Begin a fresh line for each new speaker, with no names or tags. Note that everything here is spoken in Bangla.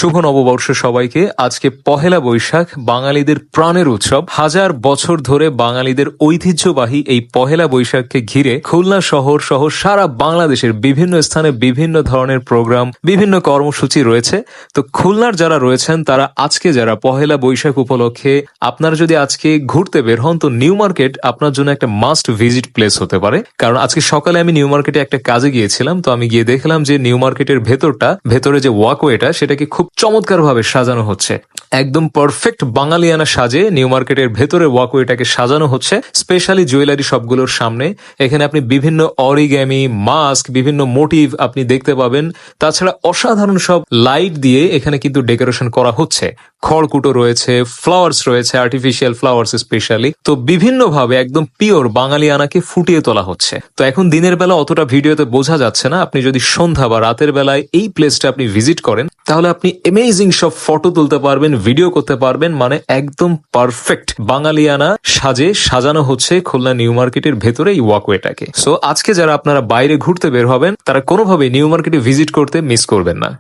শুভ নববর্ষ সবাইকে। আজকে পহেলা বৈশাখ, বাঙালিদের প্রাণের উৎসব। হাজার বছর ধরে বাঙালিদের ঐতিহ্যবাহী এই পহেলা বৈশাখকে ঘিরে খুলনা শহর সহ সারা বাংলাদেশের বিভিন্ন স্থানে বিভিন্ন ধরনের প্রোগ্রাম, বিভিন্ন কর্মসূচি রয়েছে। তো খুলনার যারা রয়েছেন তারা আজকে যারা পহেলা বৈশাখ উপলক্ষে আপনারা যদি আজকে ঘুরতে বের হন, তো নিউ মার্কেট আপনার জন্য একটা মাস্ট ভিজিট প্লেস হতে পারে। কারণ আজকে সকালে আমি নিউ মার্কেটে একটা কাজে গিয়েছিলাম, তো আমি গিয়ে দেখলাম যে নিউ মার্কেটের ভেতরে যে ওয়াকওয়েটা সেটাকে খুব চমৎকার ভাবে সাজানো হচ্ছে। একদম পারফেক্ট বাঙালিয়ানা সাজে নিউ মার্কেটের ভেতরে ওয়াকওয়েটাকে সাজানো হচ্ছে, স্পেশালি জুয়েলারি শপগুলোর সামনে। এখানে আপনি বিভিন্ন অরিগ্যামি, মাস্ক, বিভিন্ন মোটিভ আপনি দেখতে পাবেন। তাছাড়া অসাধারণ সব লাইট দিয়ে এখানে কিন্তু ডেকোরেশন করা হচ্ছে। খড়কুটো রয়েছে, ফ্লাওয়ার্স রয়েছে, আর্টিফিশিয়াল ফ্লাওয়ার্স স্পেশালি। তো বিভিন্ন ভাবে একদম পিওর বাঙালিয়ানাকে ফুটিয়ে তোলা হচ্ছে। তো এখন দিনের বেলা অতটা ভিডিওতে বোঝা যাচ্ছে না, আপনি যদি সন্ধ্যা বা রাতের বেলায় এই প্লেসটা আপনি ভিজিট করেন তাহলে আপনি অ্যামেজিং সব ফটো তুলতে পারবেন, ভিডিও করতে পারবেন। মানে একদম পারফেক্ট বাঙালিয়ানা সাজে সাজানো হচ্ছে খুলনা নিউ মার্কেটের ভেতরে এই ওয়াকওয়েটাকে। সো আজকে যারা আপনারা বাইরে ঘুরতে বের হবেন তারা কোনোভাবেই নিউ মার্কেটে ভিজিট করতে মিস করবেন না।